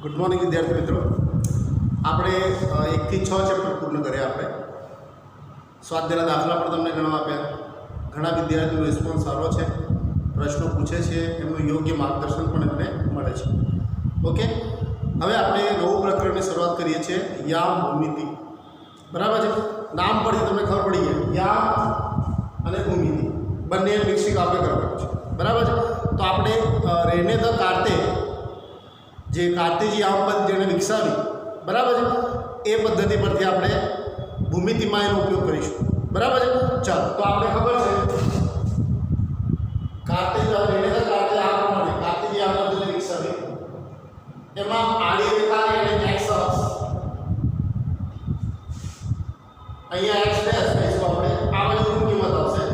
Good morning विद्यार्थी मित्रों, આપણે 1 થી 6 ચેપ્ટર પૂર્ણ કર્યા। આપણે સ્વાધ્યાયના દાખલા પણ તમને ઘણા આપ્યા। ઘણા વિદ્યાર્થીઓનો રિસ્પોન્સ સારો છે, પ્રશ્નો પૂછે છે, એમનું યોગ્ય માર્ગદર્શન પણ એમને મળે છે। ઓકે, હવે આપણે નવું પ્રકરણની શરૂઆત કરીએ છીએ, યામ ભૂમિતિ। બરાબર છે, નામ પરથી તમને ખબર પડી ગઈ, યામ અને ભૂમિતિ બંને મિક્સિંગ આપણે કરવાનું છે। બરાબર છે, તો આપણે રહેને ધ કાર્તે જે કાર્તેજી યામ પદ્ધતિ જેણે વિકસાવી, બરાબર છે, એ પદ્ધતિ પરથી આપણે ભૂમિતિમાં એનો ઉપયોગ કરીશું। બરાબર છે, ચાલો તો આપણે ખબર છે રહેને ધ કાર્તે યામ પ્રમાણે કાર્તેજી યામ પદ્ધતિ વિકસાવી, એમાં આડી રેખા અને x અક્ષ, અહીંયા x ડેશ કહીશું આપણે, આ બાજુ કિંમત આવશે,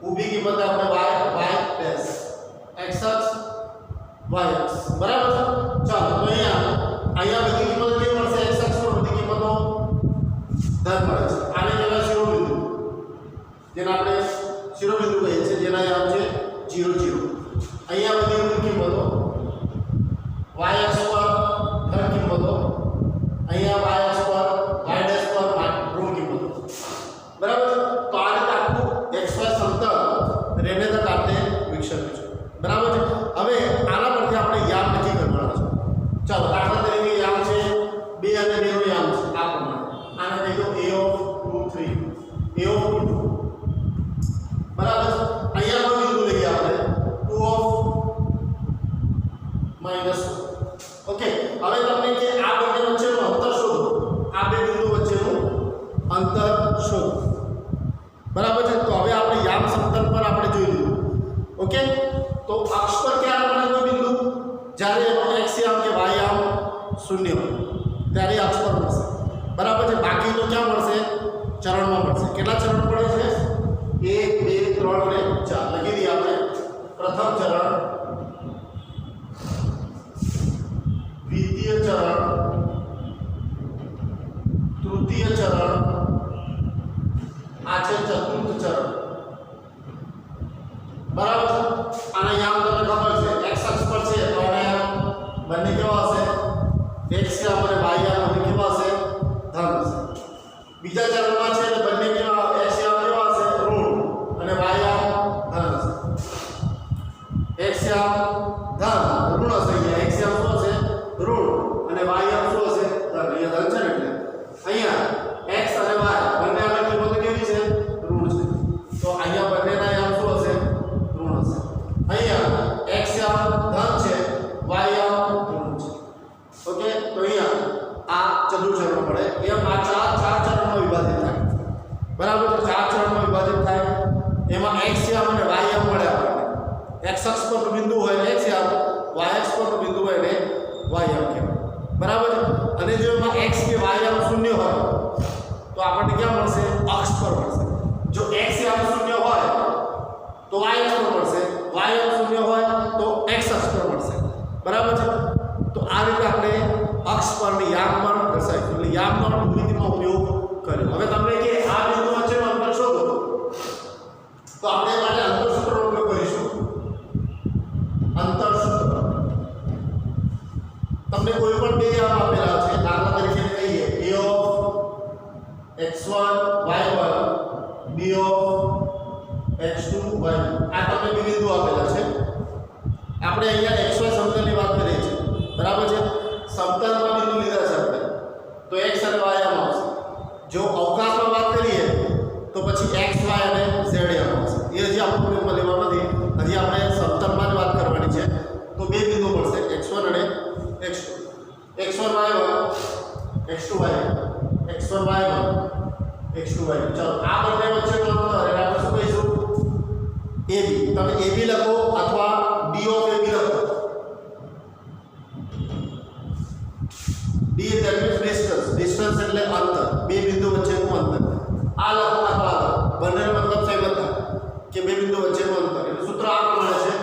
ઊભી કિંમત આપણે y ડેશ, x અક્ષ y અક્ષ। બરાબર છે, ચાલો તો અહીંયા બધી કિંમતો કેવી મળશે, x અક્ષ પર બધી કિંમતો ધન મળે છે। આને કહેવાય શિરોબિંદુ, જેને આપણે શિરોબિંદુ કહીએ છીએ, જેના નામ છે 0 0। અહીંયા બધી કિંમતો y અક્ષ પર ધન કિંમતો, અહીંયા y અક્ષ પર y ડેશ પર ઋણ કિંમતો। બરાબર છે, તો આ રીતે આખું xy સમતલ રહેને ધ કાર્તે વિકસાવ્યું છે। બરાબર છે, હવે આના પરથી આપણે યામ નક્કી કરવાના છે। ચાલો દાખલા તરીકે યામ છે 2 અને 2 નો યામ છે આ પ્રમાણે, આને કહી દો a of 2 3, a of 2 2। બરાબર છે, અહીંયા કોઈ બિંદુ લઈએ આપણે 2 of -1। ઓકે, હવે તમને કે આ બંને વચ્ચેનું અંતર શોધો, આ બે બિંદુ વચ્ચેનું અંતર શોધો। બરાબર છે, તો હવે આપણે યામ સમતલ પર આપણે જોઈ લીધું। ઓકે, તો અક્ષ પર ક્યારે મળે કોઈ બિંદુ, જ્યારે એનો x યામ કે y યામ 0 હોય ત્યારે અક્ષ પર મળશે। બરાબર છે, બાકી તો ક્યાં મળશે, ચરણમાં મળશે। કેટલા ચરણ પડે છે, 1 2 3 અને 4 લખી દઈએ આપણે। પ્રથમ ચરણ, દ્વિતીય ચરણ, તૃતીય ચરણ, આ છે ચતુર્થ ચરણ। બરાબર છે, આના યામ તમને ખબર છે, x અક્ષ પર છે તો આના બંને કેવા હશે, x યામ અને y યામ બંને કેવા હશે, ધન હશે। બીજા ચરણમાં છે એટલે બંને કેવા, x યામ કેવા હશે, ઋણ, અને y યામ ધન હશે। x યામ ધન ઋણ હશે, અહીંયા x યામ શું હશે, ઋણ, અને y યામ શું હશે, ધન। અહીંયા ધન છે ને એટલે અહીંયા x અને y બંને આગળ કિંમતો કેવી છે, ઋણ છે, તો અહીંયા બંનેના યામ શું હશે, ઋણ હશે। અહીંયા x યામ ધન છે, y યામ ઋણ છે। ઓકે, તો અહીંયા આ ચતુર્ચરણ પડે, એમ આ ચાર ચરણમાં વિભાજિત થાય। બરાબર, તો 4 ચરણમાં વિભાજિત થાય, એમાં x યામ અને y યામ મળે આપણને। x અક્ષ પર બિંદુ હોય ને x યામ, y અક્ષ પર બિંદુ હોય ને y યામ કહેવાય। બરાબર છે, અને જો એમાં x કે y યામ 0 હોય તો આપણને ક્યાં મળશે, અક્ષ પર મળશે। જો x યામ 0 હોય તો y અક્ષ પર મળશે, y યામ 0 હોય તો x અક્ષ પર મળશે। બરાબર છે, તો આ રીતે આપણે અક્ષ પર અને યામ પર દર્શાવીશું, એટલે યામનો ભૂમિતિમાં ઉપયોગ કર્યો। હવે તમને કે આ બિંદુ વચ્ચેનું અંતર શોધો, તો આપણે એ માટે અંતર સૂત્રનો ઉપયોગ કરીશું। અંતર સૂત્ર, તમને કોઈ પણ બે યામ આપેલા છે, દાખલા તરીકે કહીએ a of x1 y1, b of x2 y2, આ તમને બે બિંદુ આપેલા છે। આપણે અહીંયા xy સમતલની વાત કરીએ છીએ। બરાબર છે, સમતલમાં બિંદુ લીધા છે આપણે, તો x અને y આમ આવશે। જો અવકાશમાં વાત કરીએ તો પછી x y અને z આમ આવશે। એ હજી આપણે ઉપયોગમાં લેવા નથી, હજી આપણે સમતલમાં જ વાત કરવાની છે। તો બે બિંદુ મળશે, x1 અને x2, x1 y1 x2 y1, x1 y1 x2 y2। ચાલો આ બંને વચ્ચેનું અંતર એટલે આપણે શું કહીશું, AB। તમે AB લખો અથવા D of AB લખો, D that means distance એટલે અંતર, બે બિંદુ વચ્ચેનું અંતર। આ લખો અથવા આ લખો, બંનેનો મતલબ સેમ જ થાય કે બે બિંદુ વચ્ચેનું અંતર। એટલે સૂત્ર આ પ્રમાણે છે,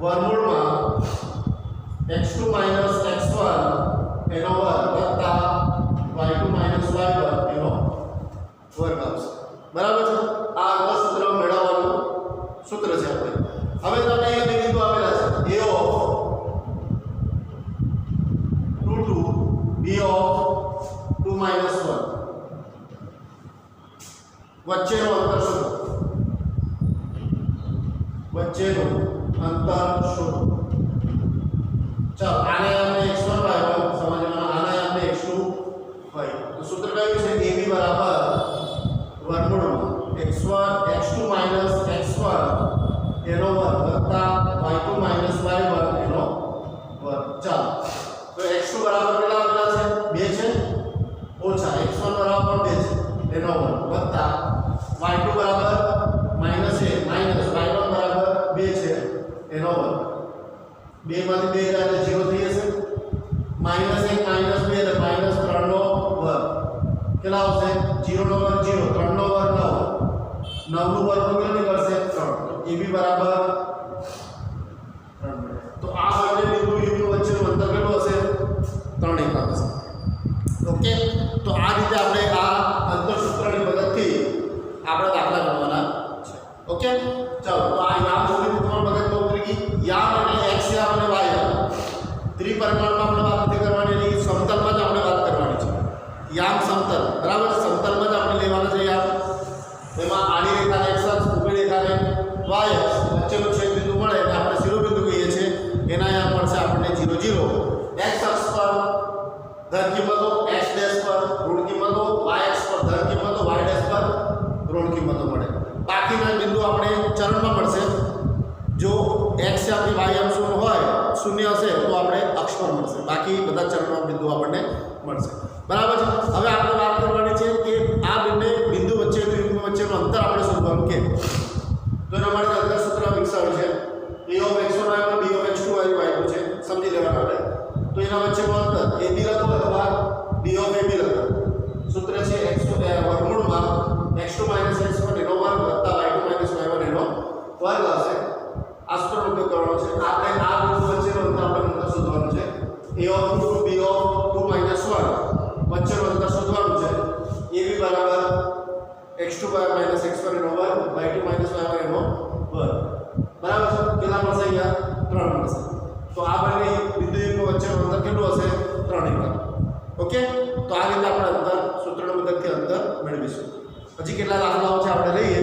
વર્ગમૂળમાં x2 - x1 એનો વર્ગ વત્તા y2 - y1 એનો વર્ગ આવશે। બરાબર છે, આ અંતર સૂત્ર મેળવવાનું સૂત્ર છે આપણે। હવે તમને અહીંયા બે બિંદુ આપેલા છે, a of 2 માંથી 2 જાય એટલે 0 થઈ જશે. -1 -2 એટલે -3 નો વર્ગ કેટલા આવશે? 0 નો વર્ગ 0, 3 નો વર્ગ 9, 9 નું વર્ગ કેટલું નીકળશે? 3. એ બી બરાબર 3. તો આ બંને બિંદુ યુ વચ્ચેનું અંતર કેટલું હશે? 3 એકમ હશે. ઓકે, તો આ રીતે આપણે આ અંતર સૂત્રની મદદથી આપણે દાખલા ગણવાના છે. ઓકે, ચાલો તો આ યામ જોડી તમારા મગજમાં ઉતરી ગઈ. યામ એટલે x યામ અને y યામ. ત્રિપરિમાણમાં આપણે વાત નથી કરવાની, એટલે સમતલમાં જ આપણે વાત કરવાની છે. યામ સમતલ, બરાબર? સમતલમાં જ આપણે લેવાના છે યામ. એમાં આડી રેખાને x અક્ષ, ઊભી રેખાને y અક્ષ, વચ્ચેનો છેદ બિંદુ મળે એટલે આપણે શિરોબિંદુ કહીએ છીએ. એના યામ મળશે આપણને 0 0. x અક્ષ પર ધન કિંમતો, x ડેશ પર ઋણ કિંમતો, y અક્ષ પર ધન કિંમતો, y ડેશ પર ઋણ કિંમતો મળે. બાકીના બિંદુ આપણે ચરણમાં મળશે. જો x યામથી y યામ શૂન્ય હોય, શૂન્ય હશે તો આપણે અક્ષ પર મળશે. બાકી બધા ચરણમાં બિંદુ આપણને મળશે. બરાબર છે? હવે આપણે વાત કરવાની છે કે આ બંને બિંદુ વચ્ચેનું યુગ્મ વચ્ચેનું અંતર આપણે શોધવાનું કે. તો એના માટે અંતર સૂત્ર વિકસાવ્યું છે. a of x1 y1 b of x2 y2 છે. સમજી લેવાનું આપણે. તો એના વચ્ચેનું અંતર ab લખો અથવા b of ab લખો. સૂત્ર છે x2 વર્ગમૂળમાં x2 - x1 એનો વર્ગ વત્તા y2 - y1 એનો વર્ગ હશે. આ સૂત્રનો ઉપયોગ કરવાનો છે. આપણે આ બિંદુ વચ્ચેનું અંતર આપણે અંતર શોધવાનું છે. a of 2 b of 2 - 1 વચ્ચેનું અંતર શોધવાનું છે. ab બરાબર x2 - x1 એનો વર્ગ y2 - y1 એનો વર્ગ. બરાબર છે? કેટલા મળશે? અહીંયા 3 મળશે. તો આ બંને બિંદુ વચ્ચેનું અંતર કેટલું હશે? 3 એકમ. ઓકે, તો આ રીતે આપણે અંતર સૂત્રની મદદથી અંતર મેળવીશું. હજી કેટલા દાખલાઓ છે આપણે લઈએ.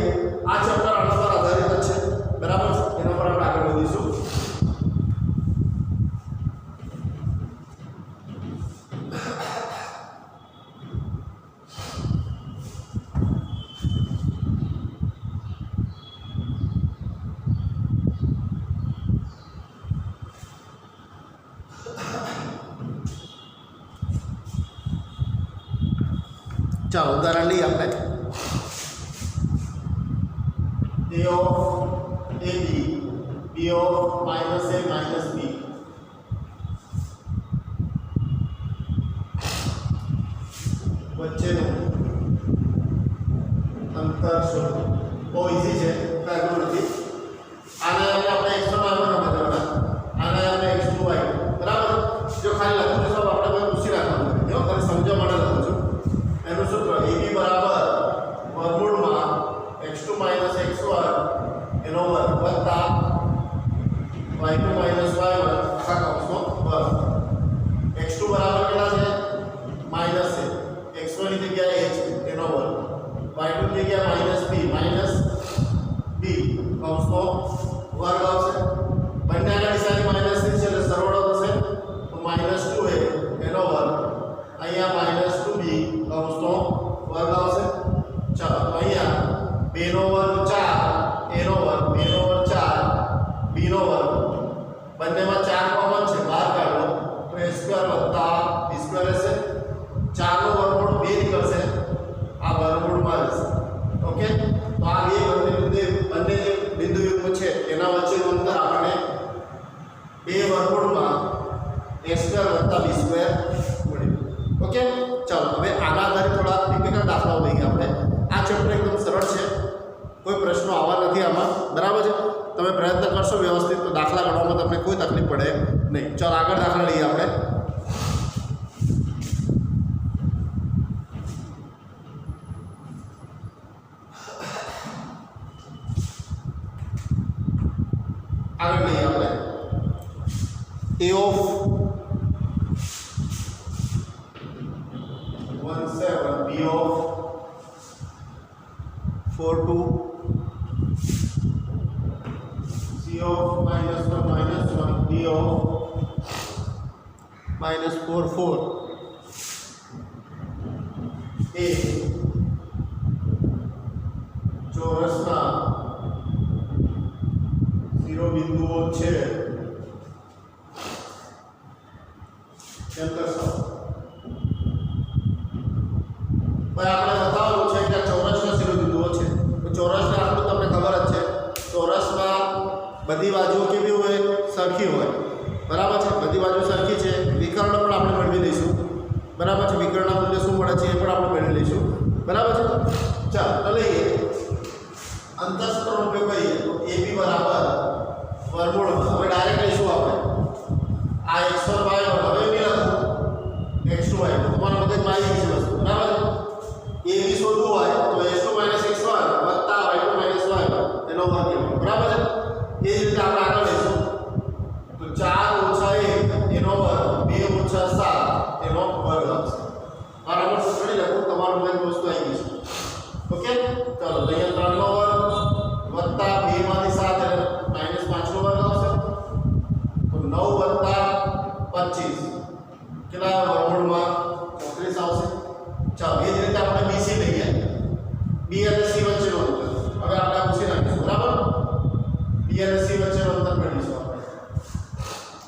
આ ચેપ્ટર આના પર આધારિત જ છે. બરાબર છે? એના પર આપણે આગળ વધીશું. ચાલો ઉદાહરણ લઈએ આપણે. a of ab b of -a - b વચ્ચેનું અંતર શોધો. બહુ ઈઝી છે, કાંઈ અઘરું નથી. આને આપણે x1 y1 બતાવવાના, આને આપણે x2 y2. બરાબર? જો ખાલી લખવું છે તો આપણે કોઈ પૂછી રાખવાનું નથી. જો ખાલી સમજવા માટે લખું છું. એનું સૂત્ર ab બરાબર વર્ગમૂળમાં x2 - x1 એનો વર્ગ વત્તા y2 - y1 આખા કૌંસનો વર્ગ. x2 બરાબર કેટલા છે? માઈનસ છે. x1 ની જગ્યાએ a છે એનો વર્ગ. y2 ની જગ્યાએ -b b કૌંસનો વર્ગ આવશે. બંને આગળ દિશાની માઈનસ છે એટલે સરવાળો થશે. તો -2a એનો વર્ગ અહીંયા -2b કૌંસનો વર્ગ આવશે. ચાલો અહીંયા 2 નો વર્ગ 4 a નો વર્ગ 2 નો વર્ગ 4 b નો વર્ગ. બંનેમાં 4 કોમન છે, બહાર કાઢો તો a સ્ક્વેર વત્તા b સ્ક્વેર રહેશે. 4 નો વર્ગમૂળ 2 નીકળશે. આ વર્ગમૂળમાં રહેશે. ઓકે, તો આ બંને જે બિંદુ યુગ્મ છે એના વચ્ચેનું અંતર આપણે a વર્ગમૂળમાં a સ્ક્વેર વત્તા b સ્ક્વેર મળ્યું. ઓકે, ચાલો હવે આના આધારે થોડા ટિપિકલ દાખલાઓ લઈએ આપણે. આ ચેપ્ટર એકદમ સરળ છે, કોઈ પ્રશ્નો આવવા નથી આમાં. બરાબર છે? તમે પ્રયત્ન કરશો વ્યવસ્થિત તો દાખલા ગણવામાં તમને કોઈ તકલીફ પડે નહીં. ચાલો આગળ દાખલા લઈએ આપણે. આગળ લઈએ આપણે a of 1 7 b of 4 2 c of -1 -1 d of -4 4 a ચોરસના શિરોબિંદુઓ છે એમ કરશો. આપણે બતાવવાનું છે કે ચોરસના શિરોબિંદુઓ છે. તો ચોરસના આટલું તમને ખબર જ છે. ચોરસમાં બધી બાજુઓ કેવી હોય? સરખી હોય. બરાબર છે, બધી બાજુ સરખી છે. વિકર્ણ પણ આપણે મેળવી લઈશું. બરાબર છે, વિકર્ણના મૂલ્ય શું મળે છે એ પણ આપણે મેળવી લઈશું. બરાબર છે. ચાલો તો લઈએ અંતઃસૂત્રનો ઉપયોગ કરીએ તો AB બરાબર વર્ગમૂળમાં. હવે ડાયરેક્ટ લઈશું આપણે આ x1 y1 હવે બી લખું x2 y2 તમારા મગજમાં આવી ગઈ છે વસ્તુ. બરાબર છે. AB શોધવું હોય તો x2 x1 વત્તા y2 y1 એનો વર્ગ લેવાનો. બરાબર છે. એ જ રીતે આપણે આગળ લઈશું તો 4 ઓછા 1 એનો વર્ગ 2 ઓછા 7 એનો વર્ગ આવશે. બરાબર છે. કરી લખું તમારું મગજ વસ્તુ આવી ગઈ છે. ઓકે ચાલો અહીંયા 3 નો વર્ગ વત્તા 2 માંથી 7 એટલે -5 નો વર્ગ આવશે. તો 9 વત્તા 25 કેટલા વર્ગમૂળમાં 34 આવશે. ચાલો એ જ રીતે આપણે BC લઈએ. B અને C વચ્ચેનો અંતર હવે આપણે પૂછી નાખીશું. બરાબર B અને C વચ્ચેનો અંતર મેળવીશું આપણે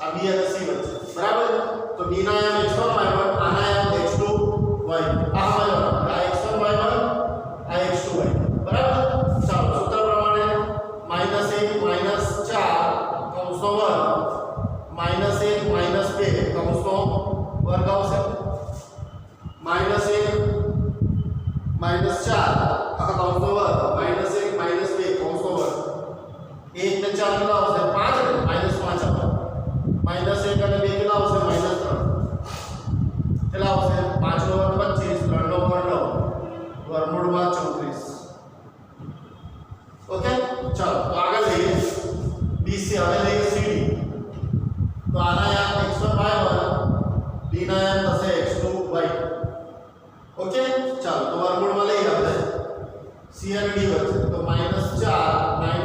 આ B અને C વચ્ચે. બરાબર તો B ના આયામ x1 y1 આના આયામ x2 y2 આ x1 y1 આ x2 y2. બરાબર ચાલો સૂત્ર પ્રમાણે -1 -4 કૌંસનો વર્ગ -1 -2 કૌંસનો વર્ગ આવશે. -1 -4 આખા કૌંસનો વર્ગ -1 -2 કૌંસનો વર્ગ 1 ને 4 કેટલા આવશે 5 ને -5 આવશે. -1 અને 2 કેટલા આવશે -3 કેટલા આવશે 5 નો વર્ગ 25 3 નો વર્ગ 9 વર્ગમૂળમાં 34. ઓકે ચાલો તો આગળ લઈએ BC. હવે લઈએ CD. તો આના આયામ x1 y1 B ના આયામ થશે x2 y2. ઓકે ચાલો તો વર્ગમૂળમાં લઈએ આપણે C અને D વચ્ચે તો -4 -1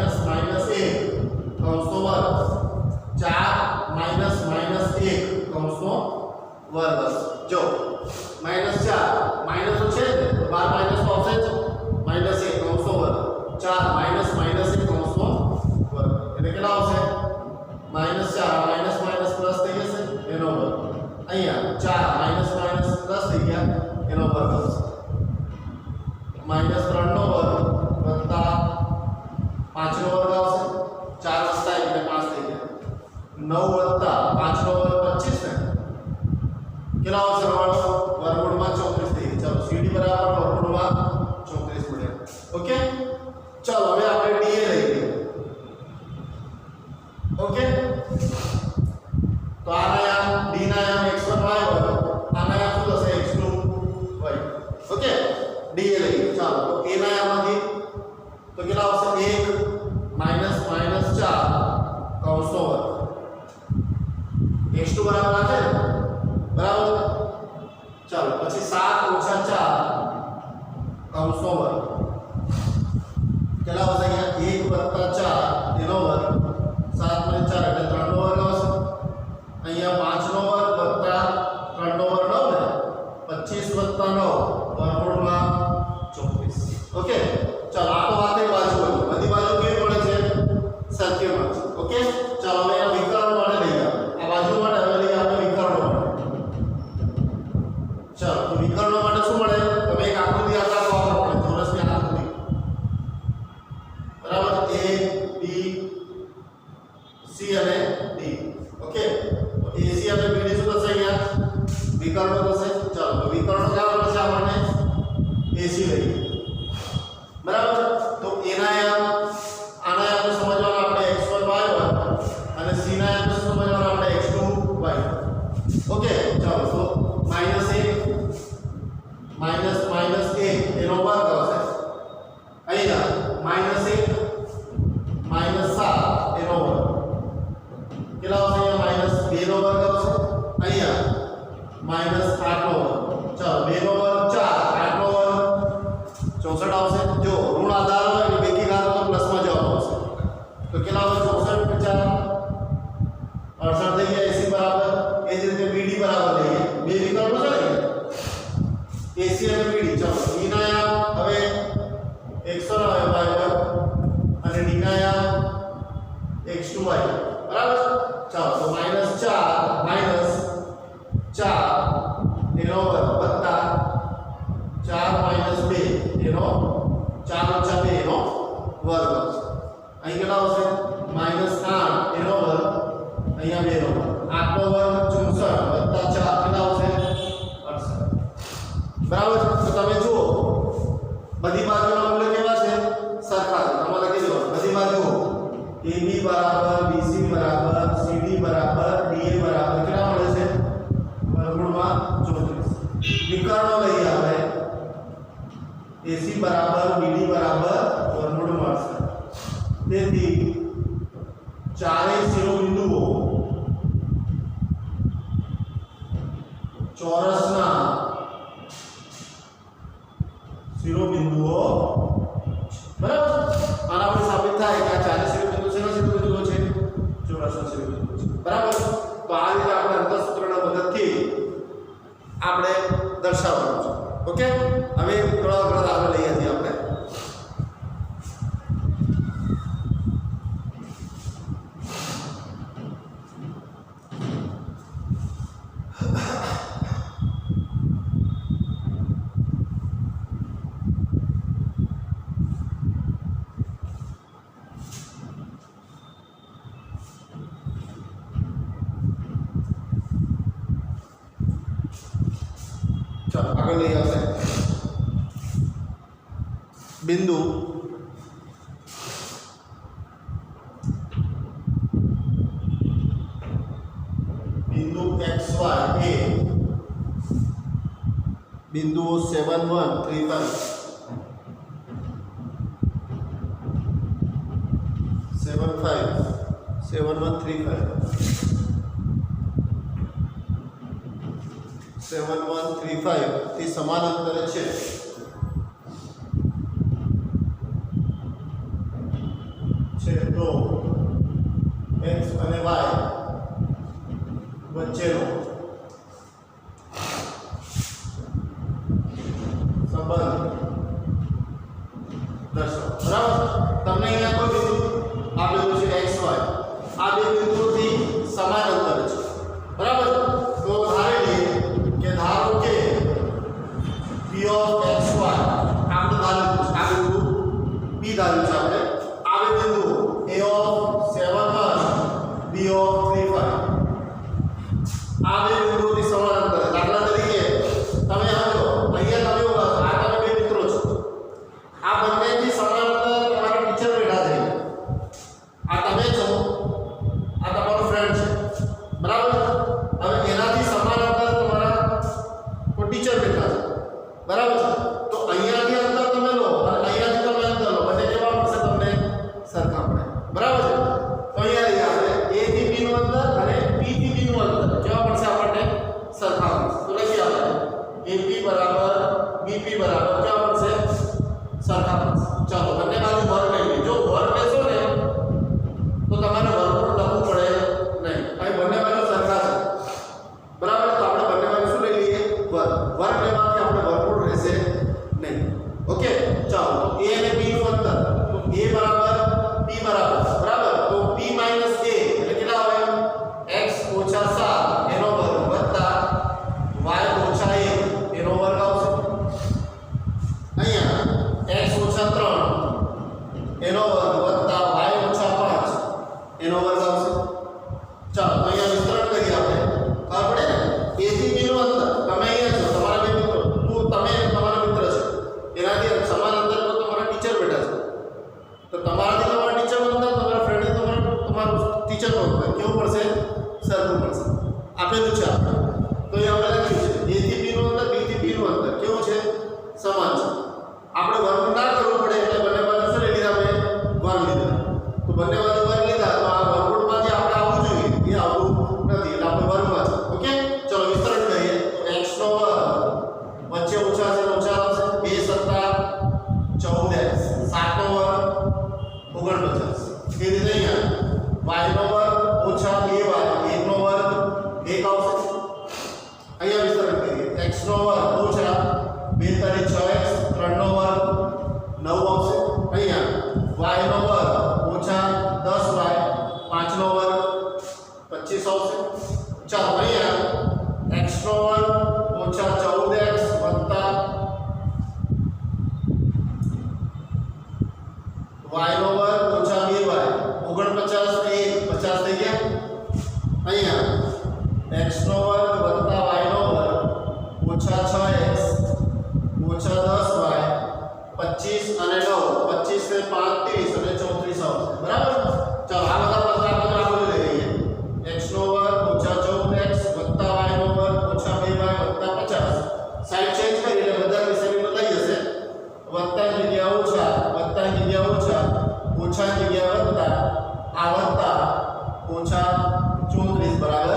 કૌંસનો વર્ગ 4 -1 કૌંસનો વર્ગ હશે. જો -4 માઈનસ છે તો બાર માઈનસ તો આવશે જ. -1 કૌંસનો વર્ગ 4 -1 કૌંસનો વર્ગ એટલે કેટલા આવશે -4 પ્લસ થઈ જશે એનો વર્ગ. અહીંયા 4 પ્લસ થઈ ગયા એનો વર્ગ આવશે. -3 નો વર્ગ વત્તા 5 નો વર્ગ આવશે. 4 વત્તા 1 એટલે 5 થઈ ગયા. 9 વત્તા 5 નો વર્ગ 25 ને કેટલા આવશે વર્ગમૂળમાં 34 થઈ ગઈ. ચાલો CD બરાબર વર્ગમૂળમાં 34 મળ્યા. ઓકે ચાલો હવે આપણે DA લઈએ. ઓકે તો આના આયામ D ના આયામ x1 y1 આના આયામ શું થશે x2 y. ઓકે DA લઈએ. ચાલો તો A ના આયામમાંથી તો કેટલા આવશે 1 -4 કૌંસનો વર્ગ x2 બરાબર આ છે બરાબર. ચાલો પછી 7 ઓછા 4 કૌંસનો વર્ગ કેટલા આવશે અહીંયા 1 + 4 એનો વર્ગ 7 + 4 એટલે 3 નો વર્ગ આવશે. અહીંયા 5 નો વર્ગ વત્તા 3 નો વર્ગ 9 ને 25 + 9 વર્ગમૂળમાં 34. ઓકે ચાલો આ તો વાત એક બાજુ હોય બધી બાજુ કેવી મળે છે સરખી મળે છે. ઓકે ચાલો હવે આ વિકર્ણ માટે લઈએ આ બાજુ માટે હવે લઈએ આપણે વિકર્ણ માટે. ચાલો તો વિકર્ણ માટે શું મળે તમે એક આકૃતિ આકાર વાપરો પડે ચોરસની આકૃતિ. બરાબર A B C અને D. ઓકે તો AC અને BD શું થશે અહીંયા વિકર્ણો થશે. ચાલો તો વિકર્ણો કયા મળશે આપણને AC લઈએ. બરાબર તો એના આયામ આના આયામ સમજવાનું આપણે x1 y1 અને C ના આયામ સમજવાનું આપણે x2 y. ઓકે ચાલો તો -1 એનો વર્ગ આવશે. અહીંયા -1 -7 એનો વર્ગ કેટલા આવશે અહીંયા -2 નો વર્ગ આવશે. અહીંયા -8 નો વર્ગ. ચાલો 2 નો વર્ગ 4 8 નો વર્ગ 64 આવશે. જો ઋણ આધાર હોય એટલે બેકી ઘાત તો પ્લસમાં જવાબ આવશે. તો કેટલા આવશે 64 × 4 68 થઈ ગયા AC બરાબર. એ જ રીતે BD બરાબર લઈએ. બે વિકલ્પો છે ને AC અને BD. ચાલો E ના આયામ હવે x1 y1 અને D ના આયામ x2 y. બરાબર ચાલો તો -4 એનો વર્ગ વત્તા 4 - 2 એનો 4 - 2 એનો વર્ગ આવશે. અહીં કેટલા આવશે -8 એનો વર્ગ અહીંયા 2 નો વર્ગ 8 નો વર્ગ 64 વત્તા 4 કેટલા આવશે 68 બરાબર છે તો તમે જુઓ બધી બાજુના મૂલ્ય કેવા છે સરખા છે તમારે લખી દો બધી બાજુઓ AB બરાબર BC બરાબર CD બરાબર DA બરાબર કેટલા મળે છે વર્ગમૂળમાં 34 વિકર્ણો લઈએ આપણે AC બરાબર BD બરાબર વર્ગમૂળ મળશે તેથી ચારેય શિરોબિંદુઓ ચોરસના શિરોબિંદુઓ બરાબર આના પર સાબિત થાય કે આ ચારેય શિરોબિંદુઓ શેના શિરોબિંદુઓ છે ચોરસના શિરોબિંદુઓ છે બરાબર તો આ રીતે આપણે અંતઃસૂત્રના મદદથી આપણે દર્શાવવાનું છે ઓકે હવે થોડા આગળ લઈએ છીએ આપણે चलो आगे ले आते हैं बिंदु बिंदु XY ए बिंदु 7135 7135 થી સમાન અંતરે છે તો x અને y વચ્ચેનો સંબંધ દર્શાવો બરાબર તમને અહીંયા કોઈ બિંદુ આપેલું છે xy આ બે બિંદુઓથી સમાન અંતરે છે બરાબર તો ધારી લઈએ કે ધારો કે p of xy આપણે ધાર્યું છે આ બિંદુ p ધાર્યું છે આપણે આ બે બિંદુ a of 71 b of 35 આ બે બિંદુઓથી સમાન અંતરે દાખલા તરીકે તમે આવો અહીંયા તમે ઉભા છો આ તમે બે મિત્રો છો આ બંનેથી સમાન અંતર તમારા ટીચર બેઠા છે આ તમે છો આ તમારો ફ્રેન્ડ છે બરાબર હવે એનાથી સમાન અંતર તમારા કોઈ ટીચર બેઠા છે બરાબર તો અહીંયાથી અંતર તમે લો અને અહીંયાથી તમે અંતર લો બંને કેવા મળશે તમને સરખા મળે બરાબર છે તો અહીંયા લઈએ આપણે a થી b નું અંતર અને b થી b નું અંતર કેવા મળશે આપણને સરખા મળશે તો લખીએ આપણે ab બરાબર bp બરાબર કેવા મળશે સરખા મળશે ચાલો બંને બાજુ વર્ગ લઈ લઈએ જો વર્ગ લેશો ને તો તમારે વર્ગમૂળ લખવું પડે નહીં અહીં બંને બાજુ સરખા છે બરાબર તો આપણે બંને બાજુ શું લઈ લઈએ વર્ગ વર્ગ લેવાથી આપણે વર્ગમૂળ રહેશે નહીં ઓકે ચાલો તો a અને b નું અંતર તો a બરાબર b બરાબર બરાબર તો p - a એટલે કેટલા આવે x - 7 એનો વર્ગ વત્તા y - 1 એનો વર્ગ આવશે અહીંયા x - 3 એનો વર્ગ વત્તા y - 5 એનો વર્ગ આવશે ચાલો તો અહીંયા વિસ્તરણ કરીએ આપણે ખબર પડે ને a થી b નું અંતર તમે અહીંયા છો તમારા બે મિત્રો તું તમે તમારા મિત્ર છે એનાથી સમાન અંતર પર તમારા ટીચર બેઠા છે તો તમારાથી તમારા ટીચર નું અંતર તમારા ફ્રેન્ડ તમારું ટીચર નું અંતર કેવું પડશે સરખું પડશે આપેલું છે આપણે તો અહીંયા આપણે લખ્યું છે a થી b નું અંતર b થી b નું અંતર કેવું છે સમાન છે આપણે વર્ગ ના કરવું પડે એટલે બંને બાજુ શું લઈ લીધા આપણે વર્ગ લીધા તો બંને બાજુ વર્ગ લીધા તો આ વર્ગમૂળમાંથી આપણે આવવું જોઈએ એ આવવું નથી એટલે આપણે વર્ગમાં છે ઓકે ચલો વિસ્તરણ કરીએ તો x નો વર્ગ વચ્ચે ઓછા છે ઓછા આવશે 2 સત્તા 14x 7 નો વર્ગ 49 એ રીતે અહીંયા y નો વર્ગ ઓછા 2y 1 નો વર્ગ 1 આવશે અહીંયા વિસ્તરણ કરીએ x નો વર્ગ ઓછા 2 તારી 6x 3 નો વર્ગ 9 આવશે અહીંયા y નો વર્ગ ઓછા 10y 5 નો વર્ગ 25 આવશે ચાલો અહીંયા x નો વર્ગ ઓછા 14x વત્તા y નો વર્ગ ઓછા 2y 49 ને 1 50 થઈ ગયા અહીંયા x નો વર્ગ વત્તા y નો વર્ગ ઓછા 6x ઓછા 10y 25 અને 9 25 ને 5 30 અને 34 આવશે બરાબર ચાલો આ બધા પદ આપણે આ બધું લઈ લઈએ x નો વર્ગ ઓછા 14x વત્તા y નો વર્ગ ઓછા 2y વત્તા 50 સાઈડ ચેન્જ કરી એટલે બધા વિષયની બદલાઈ જશે વત્તા જગ્યા ઓછા વત્તા જગ્યા ઓછા ઓછા જગ્યા વત્તા આ વત્તા ઓછા 34 બરાબર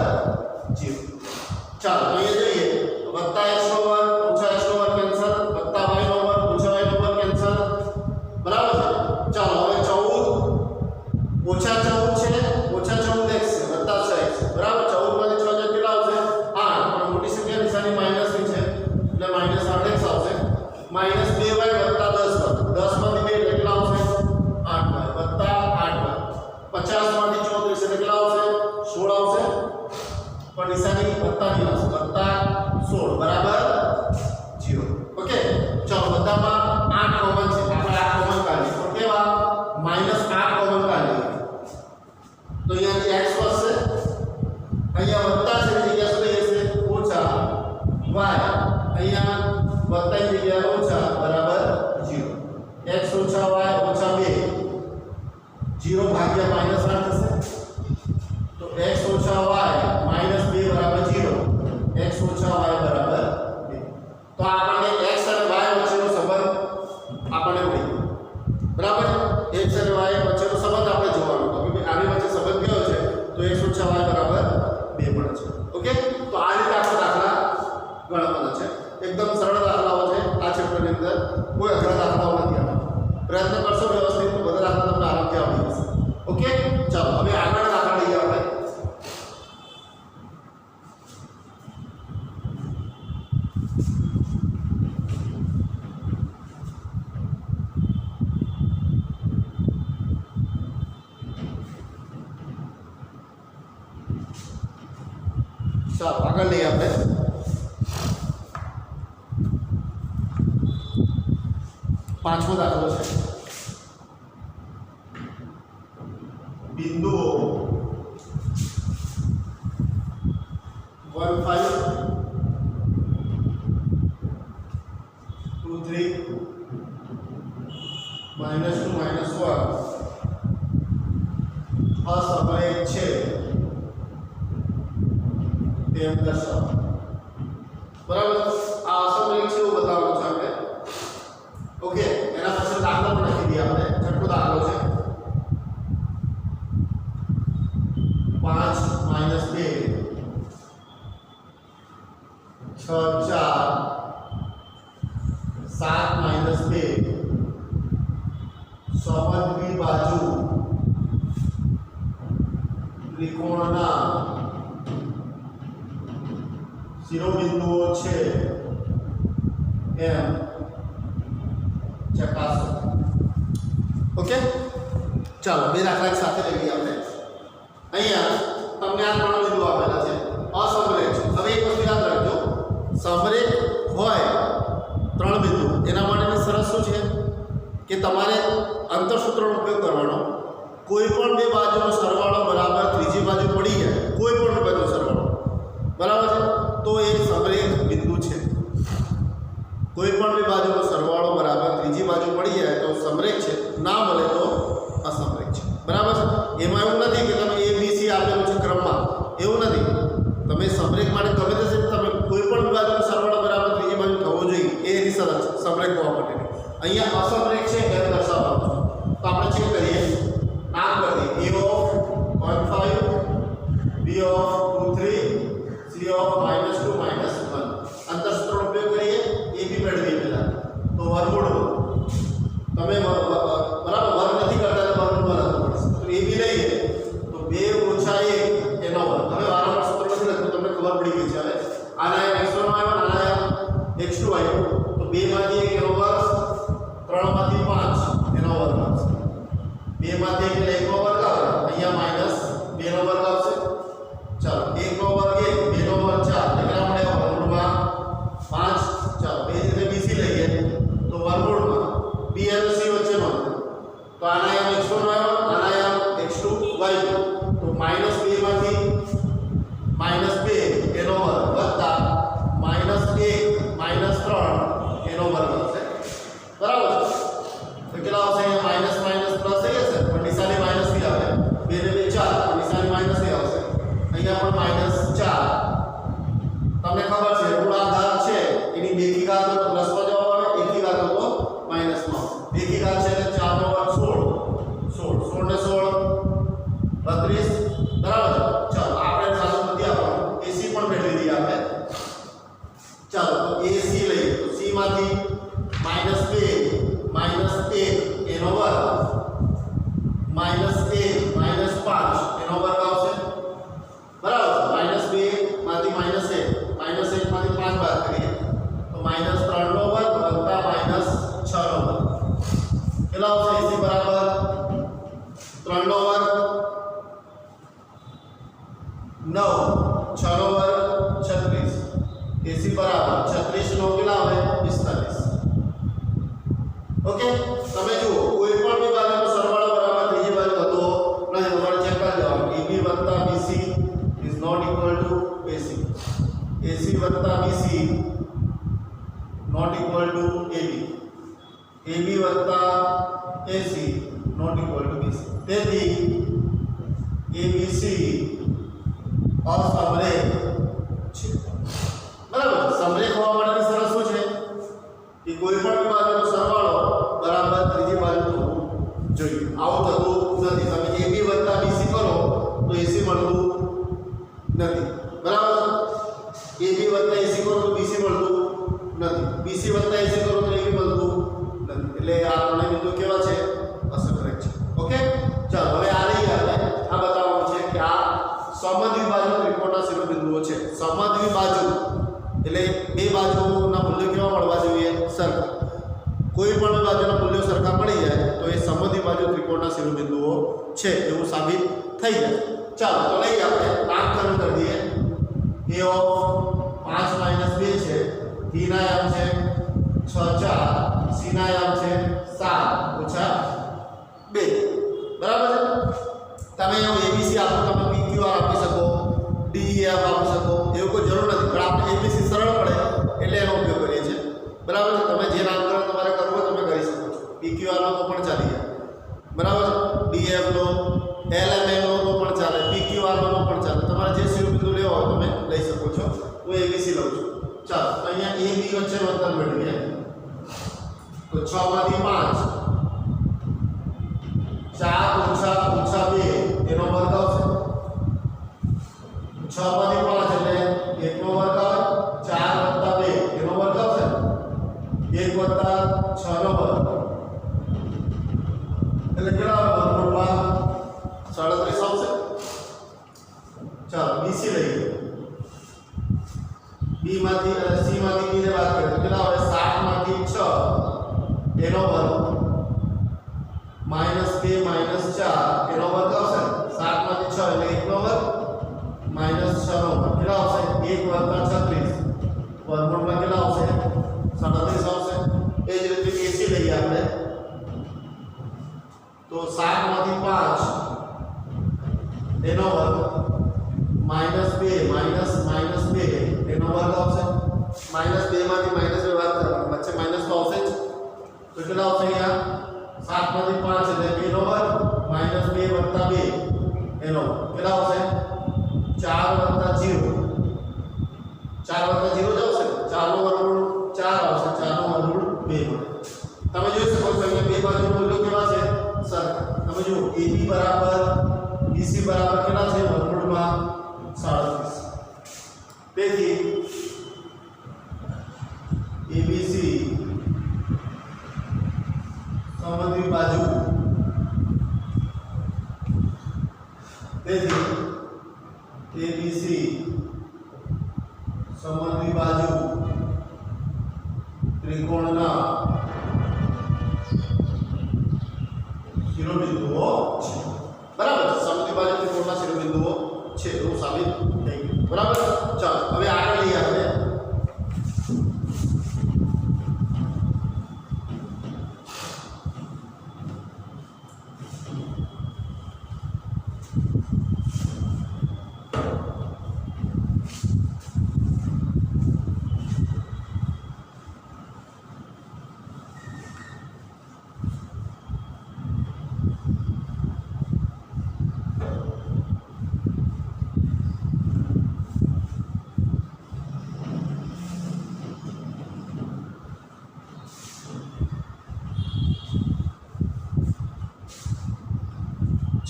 0 ચાલો અહીંયા જોઈએ વત્તા x નો વર્ગ ઓછા x નો વર્ગ કેન્સલ વત્તા y નો વર્ગ ઓછા y નો વર્ગ કેન્સલ બરાબર છે ચાલો હવે 14 ઓછા 14 છે ઓછા 14x છે વત્તા 6x બરાબર 14 માંથી 6 કેટલા આવશે 8 પણ મોટી સંખ્યા નિશાની માઈનસ ની છે એટલે માઈનસ 8x આવશે માઈનસ 2y વત્તા 10y 10 માંથી 2 કેટલા આવશે 8y વત્તા 8y 50 માંથી 34 એટલે કેટલા આવશે 16 આવશે પણ નિશાની વત્તા ની આવશે વત્તા 16 બરાબર 0 ઓકે ચાલો બધામાં 8 કોમન છે આપણે 8 કોમન કાઢીએ તો કેવા -8 કોમન કાઢીએ તો અહીંયા x વધશે અહીંયા વત્તા છે એની જગ્યા શું થઈ જશે ઓછા y અહીંયા વત્તા ની જગ્યા ઓછા બરાબર 0 x ઓછા y ઓછા 2 0 ભાગ્યા -8 થશે તો x ઓછા y -2 બરાબર 0 x ઓછા y બરાબર 2 તો આપણને x અને y વચ્ચેનો સંબંધ આપણને મળી ગયો બરાબર x અને y વચ્ચેનો સંબંધ આપણે જોવાનો તો કે આની વચ્ચે સંબંધ કયો છે તો x ઓછા y બરાબર 2 મળે છે ઓકે તો આ રીતે આપણે દાખલા ગણવાના છે એકદમ સરળ દાખલાઓ છે આ ચેપ્ટરની અંદર કોઈ અઘરા દાખલાઓ નથી આમાં પ્રયત્ન કરશો વ્યવસ્થિત તો બધા દાખલા તમને આરામથી આવડી જશે ઓકે ચાલો હવે આગળ દાખલા લઈએ આપણે ચાલો આગળ લઈએ આપણે પાંચમો દાખલો છે બિંદુઓ 1 5 2 3 -2 -1 અસમરેખ છે તેમ દર્શાવો બરાબર આ અસમરેખ છે એવું બતાવવાનું છે આપણે ઓકે એના પછી દાખલો પણ લખી દઈએ આપણે છઠ્ઠો દાખલો છે 5 -2 6 4 7 -2 સમદ્વિ બાજુ ત્રિકોણના શિરોબિંદુઓ છે એમ ચકાસો ઓકે ચાલો બે દાખલા સાથે લઈ લઈએ આપણે અહીંયા તમને આ ત્રણ બિંદુઓ આપેલા છે અસમરેખ છે હવે એક વસ્તુ યાદ રાખજો સમરેખ હોય ત્રણ બિંદુ એના માટેની શરત શું છે કે તમારે અંતરસૂત્રનો ઉપયોગ કરવાનો કોઈ પણ બે બાજુનો સરવાળો બરાબર ત્રીજી બાજુ પડી જાય કોઈ પણ બાજુનો સરવાળો બરાબર છે તો એ સમરેખ બિંદુ છે કોઈ પણ બે બાજુનો સરવાળો બરાબર ત્રીજી બાજુ પડી જાય તો સમરેખ છે ના મળે તો અસમરેખ છે બરાબર છે એમાં એવું નથી કે તમે a b c આપેલું છે ક્રમમાં એવું નથી તમે સમરેખ માટે ગમે તે તમે કોઈ પણ બાજુનો સરવાળો બરાબર ત્રીજી બાજુ થવો જોઈએ એ એની શરત છે સમરેખ હોવા માટેની અહીંયા અસમરેખ છે એમ દર્શાવવાનું છે તો આપણે ચેક કરીએ નામ કરી દઈએ a of 1 5 b of 2 3 c of -2 -1 અંતરસૂત્રનો ઉપયોગ કરીએ a b મેળવીએ પહેલા તો વર્ગમૂળ તમે બરાબર વર્ગ નથી કરતા તો વર્ગમૂળ લખવું પડશે તો a b લઈએ તો 2 - 1 એનો વર્ગ હવે વારંવાર સૂત્ર નથી લખતું તમને ખબર પડી ગઈ છે હવે આના x1 આવ્યો આના x2 આવ્યો તો 2 માંથી 1 એનો વર્ગ 3 માંથી 5 એનો વર્ગ આવશે 2 માંથી 1 એટલે 1 નો વર્ગ આવે અહીંયા -2 નો વર્ગ આવશે ચાલો 1 નો વર્ગ 1 2 નો વર્ગ 4 કેટલા મળે વર્ગમૂળમાં 5 ચાલો બે રીતે bc લઈએ તો વર્ગમૂળમાં b અને c વચ્ચેનો તો આના એમ x1 આવ્યો આના એમ x2 y તો -2 માંથી -2 6 નો વર્ગ 36 AC બરાબર 36 નો કેટલા આવે 45. ઓકે, તમે જુઓ કોઈ પણ બી બાજુનો સરવાળો બરાબર ત્રીજી બાજુ થતો નથી. તમારે ચેક કરી લેવાનું AB + BC is not equal to AC. AC + BC not equal to AB. AB + AC not equal to BC. તેથી ABC અસમરેખ છે. બરાબર, સમરેખ હોવા માટેની શરત શું છે કે કોઈ પણ બાજુનો સરવાળો બરાબર ત્રીજી બાજુ થવો જોઈએ. આવું થતું નથી. તમે AB + BC કરો તો AC મળતું નથી. બરાબર, AB + AC કરો તો BC મળતું નથી. BC + AC કરો તો AB મળતું નથી. એટલે આ ત્રણેય બિંદુ કેવા છે? અસમરેખ છે. ઓકે, ચાલો હવે આ રહી આપણે આ બતાવવાનું છે કે આ સમદ્વિબાજુ ત્રિકોણના શિરોબિંદુઓ છે. સમદ્વિબાજુ એટલે બે બાજુના મૂલ્યો કેવા મળવા જોઈએ? સરખા. કોઈ પણ બાજુના મૂલ્યો સરખા મળી જાય તો એ સમદ્વિબાજુ ત્રિકોણના શિરોબિંદુઓ છે એવું સાબિત થઈ જાય. ચાલો તો લઈએ આપણે નામકરણ કરી દઈએ. A ઓફ 5 - 2 છે. B ના યામ છે 6 4. C ના યામ છે 7 - 2. બરાબર છે. તમે ABC આપો, તમે PQR આપી શકો, DEF આપી શકો, એવું કોઈ જરૂર નથી. પણ આપણે ABC સરળ પડે એટલે એનો ઉપયોગ કરીએ છીએ. બરાબર છે. તમે જે નામકરણ તમારે કરવું હોય તમે કરી શકો છો. PQR નો તો પણ ચાલી જાય. બરાબર છે. DEF નો, LMN નો તો પણ ચાલે, PQR નો પણ ચાલે. તમારે જે શિરોબિંદુ લેવો હોય તમે લઈ શકો છો. હું ABC લઉં છું. ચાલો તો અહીંયા A B વચ્ચેનું અંતર મેળવીએ. તો 6 માંથી 5 4 - 2 એનો વર્ગ આવશે. 6 માંથી 5 એટલે 1 નો વર્ગ આવે. 4 + 2 એનો વર્ગ આવશે. 1 + 6 નો વર્ગ એટલે કેટલા આવે? વર્ગમૂળમાં 37 આવશે. ચાલો BC લઈએ. C માંથી B ને બાદ કરીએ તો કેટલા આવે? 7 માંથી 6 એનો વર્ગ -2 - 4 એનો વર્ગ આવશે. 7 માંથી 6 એટલે 1 નો વર્ગ -6 નો વર્ગ કેટલા આવશે? 1 + 36 વર્ગમૂળમાં કેટલા આવશે? 37 આવશે. એ જ રીતે AC લઈએ આપણે તો 7 માંથી 5 એનો વર્ગ -2 - -2 એનો વર્ગ આવશે. -2 માંથી -2 બાદ કરવાનો વચ્ચે માઈનસ તો આવશે જ. તો કેટલા આવશે? અહીંયા 7 માંથી 5 એટલે 2 નો વર્ગ -2 + 2 એનો કેટલા આવશે? 4 + 0 4 + 0 જ આવશે. 4 નો વર્ગમૂળ 4 આવશે. 4 નો વર્ગમૂળ 2 મળે. તમે જોઈ શકો છો અહીંયા બે બાજુના મૂલ્યો કેવા છે? સરખા. તમે જુઓ AB = BC બરાબર કેટલા છે? વર્ગમૂળમાં 37. તેથી ABC સમદ્વિબાજુ. તેથી ABC સમદ્વિબાજુ ત્રિકોણના શિરોબિંદુઓ છે. બરાબર, સમદ્વિબાજુ ત્રિકોણના શિરોબિંદુઓ છે એવું સાબિત થઈ ગયું. બરાબર. ચાલો હવે આગળ લઈએ આપણે.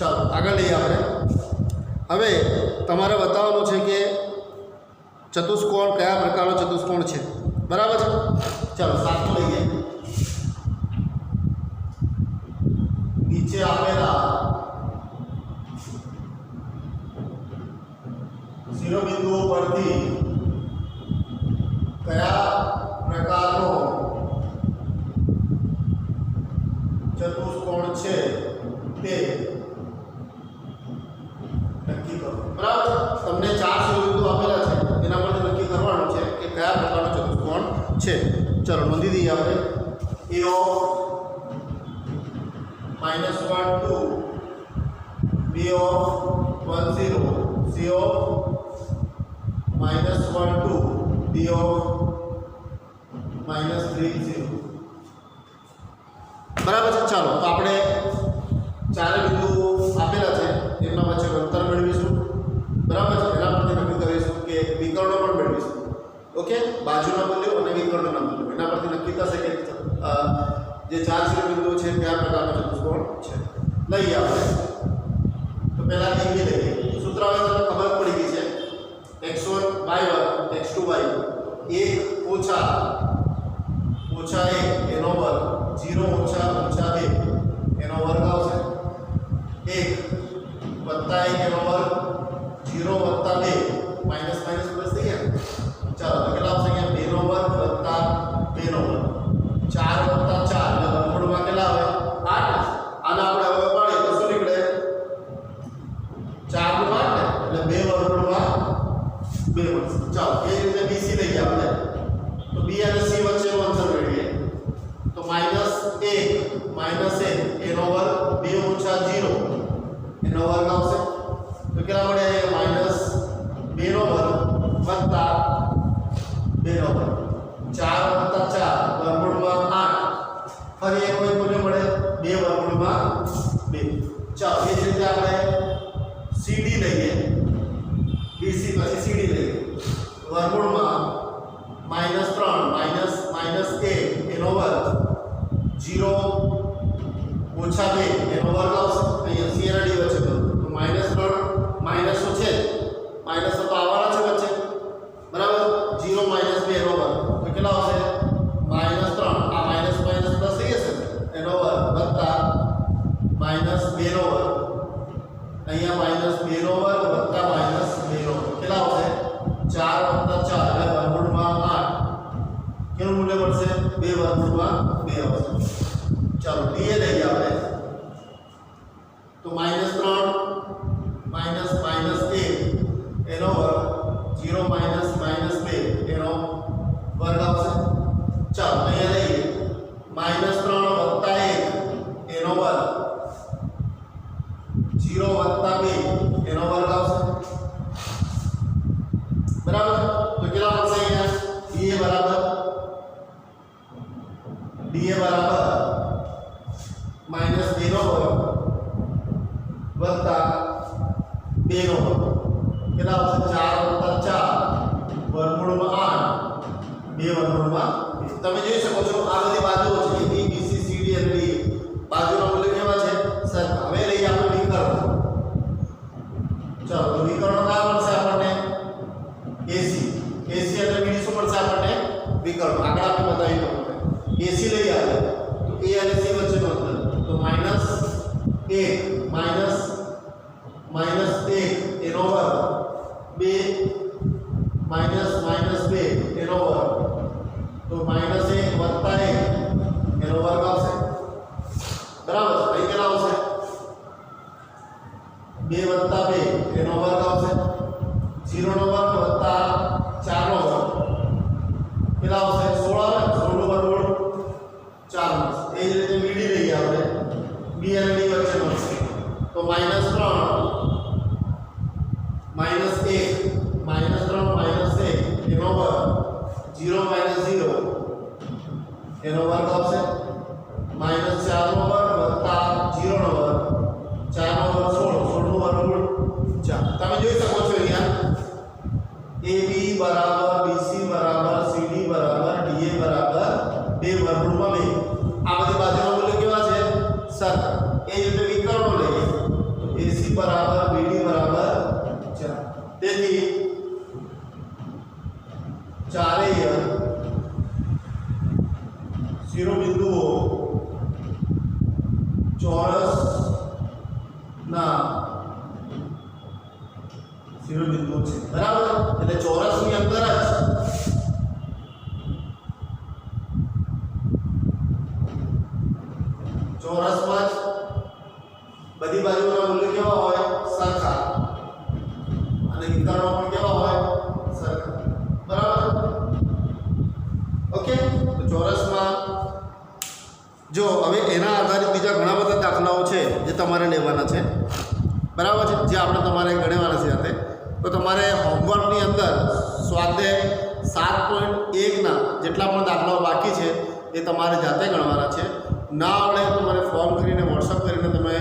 ચાલો આગળ લઈએ આપણે. હવે તમારે બતાવવાનું છે કે ચતુષ્કોણ કયા પ્રકારનો ચતુષ્કોણ છે. બરાબર છે. ચાલો 7 લઈએ. નીચે આપેલા શિરોબિંદુઓ પરથી કયા પ્રકારનો ચતુષ્કોણ છે તે નક્કી કરો. બરાબર. તમને 4 શિરોબિંદુ આપેલા છે. ચલો નોંધી દઈએ આપણે a of -1 2, b of 1 0, c of -1 2, d of -3 0. બરાબર છે. ચાલો તો આપણે ચારે બિંદુઓ આપેલા છે એમના વચ્ચે અંતર મેળવીશું. બરાબર છે. એના પરથી નક્કી કરીશું કે વિકર્ણો પણ મેળવીશું. ઓકે, બાજુના મૂલ્યો અને વિકર્ણોના મૂલ્યો એના પરથી નક્કી થશે કે જે ચાર શિરોબિંદુઓ છે કયા પ્રકારનો ચતુષ્કોણ છે. લઈએ આપણે તો પહેલા AB લઈએ. સૂત્ર હવે તમને ખબર પડી ગઈ છે x1 y1 x2 y1 1 ઓછા 1 એનો વર્ગ 0 ઓછા 2 એનો વર્ગ આવશે. 1 વત્તા 1 એનો વર્ગ 0 વત્તા 2 માઇનસ માઇનસ પ્લસ થઈ ગયા. ચાલો તો કેટલા આવશે? અહીંયા 2 નો વર્ગ વત્તા 2 નો વર્ગ 4 વત્તા 4 એટલે વર્ગમૂળમાં કેટલા આવે? 8. આના આપણે હવે પાડીએ તો શું નીકળે? 4 નું 8 એટલે 2 વર્ગમૂળમાં 2 મળશે. ચાલો એ જ રીતે BC લઈએ આપણે તો B અને C વચ્ચેનું અંતર મેળવીએ તો -1 એનો વર્ગ 2 ઓછા 0 એનો વર્ગ આવશે. તો કેટલા મળ્યા? -2 નો વર્ગ વત્તા 2 નો વર્ગ 4 વત્તા 4 વર્ગમૂળમાં 8. ફરી એક કોઈ મૂલ્ય મળે 2 વર્ગમૂળમાં 2. ચાલો એ જ રીતે આપણે CD લઈએ BC પછી CD લઈએ વર્ગમૂળમાં -3 એનો વર્ગ 0 ઓછા 2 એનો વર્ગ આવશે. અહીંયા C અને D વચ્ચે તો -3 માઇનસ તો છે માઇનસ તો આવવાના છે વચ્ચે. બરાબર 0 - 2 એનો વર્ગ તો કેટલા આવશે? -3 આ માઇનસ માઇનસ પ્લસ થઈ જશે એનો વર્ગ વત્તા -2 નો વર્ગ અહીંયા -2 નો વર્ગ વત્તા -2 નો વર્ગ કેટલા આવશે? 4 વત્તા 4 એટલે વર્ગમૂળમાં 8. કેનું મૂલ્ય મળશે? 2 વર્ગમૂળમાં 2 આવશે. ચાલો D લઈએ આપણે તો -3 એનો વર્ગ 0 - 2 એનો વર્ગ આવશે. ચાલો અહીંયા લઈએ -3 વત્તા 1 એનો વર્ગ 0 વત્તા 2 એનો વર્ગ આવશે. બરાબર તો કેટલા મળશે? અહીંયા DA બરાબર -2 નો વર્ગ વત્તા 2 નો વર્ગ કેટલા આવશે? 4 વત્તા 4 વર્ગમૂળમાં 8 2 વર્ગમૂળમાં 2. તમે જોઈ શકો છો આ બધી બાજુઓ છે A B C C D અને D બાજુના મૂલ્ય કેવા છે? સરખા. હવે લઈએ આપણે વિકર્ણ. ચાલો તો વિકર્ણ કયા મળશે આપણને? AC અને BD શું મળશે આપણને? વિકર્ણ. આગળ આપણે બતાવી દઉં. AC લઈએ આપણે તો A અને C વચ્ચેનો અંતર તો -1 એનો વર્ગ 2 -2 એનો વર્ગ તો -1 વત્તા 1 એનો વર્ગ આવશે. બરાબર અહીં કેટલા આવશે? 2 વત્તા 2 એનો વર્ગ આવશે. 0 નો વર્ગ વત્તા 4 નો વર્ગ કેટલા આવશે? 16 આવે. 16 નો વર્ગમૂળ 4 મળશે. એ જ રીતે BD લઈએ આપણે B અને D વચ્ચે મળશે તો -3 -1 એનો વર્ગ 0 - 0 એનો વર્ગ આવશે. -4 નો વર્ગ વત્તા 0 નો વર્ગ 4 નો વર્ગ 16 નું વર્ગમૂળ 4. તમે જોઈ શકો છો અહીંયા AB બરાબર BC બરાબર CD બરાબર DA બરાબર 2 વર્ગમૂળમાં 2. આ બધી બાજુના મૂલ્ય કેવા છે? સરખા. એ જ રીતે વિકર્ણો લઈએ તો AC બરાબર BD બરાબર 4. તેથી ચારેય શિરોબિંદુઓ ચોરસના શિરોબિંદુઓ છે. બરાબર એટલે ચોરસની અંદર જ ચોરસમાં જ બધી બાજુના મૂલ્ય કેવા હોય? સરખા. અને વિકર્ણો પણ કેવા હોય? સરખા. બરાબર ઓકે. હવે એના આધારિત બીજા ઘણા બધા દાખલાઓ છે જે તમારે લેવાના છે, બરાબર છે, જે આપણે તમારે ગણવાના છે સાથે. તો તમારે હોમવર્કની અંદર સ્વાધ્યાય 7.1ના જેટલા પણ દાખલાઓ બાકી છે એ તમારે જાતે ગણવાના છે. ના આવડે તો મને ફોન કરીને વોટ્સઅપ કરીને તમે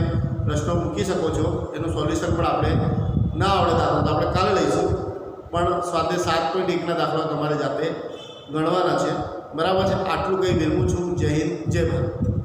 પ્રશ્નો મૂકી શકો છો. એનું સોલ્યુશન પણ આપણે ના આવડે દાખલા તો આપણે કાલે લઈશું, પણ સ્વાધ્યાય 7.1ના દાખલાઓ તમારે જાતે ગણવાના છે, બરાબર છે. આટલું કંઈ વિરમું છું. જય હિન્દ, જય ભારત.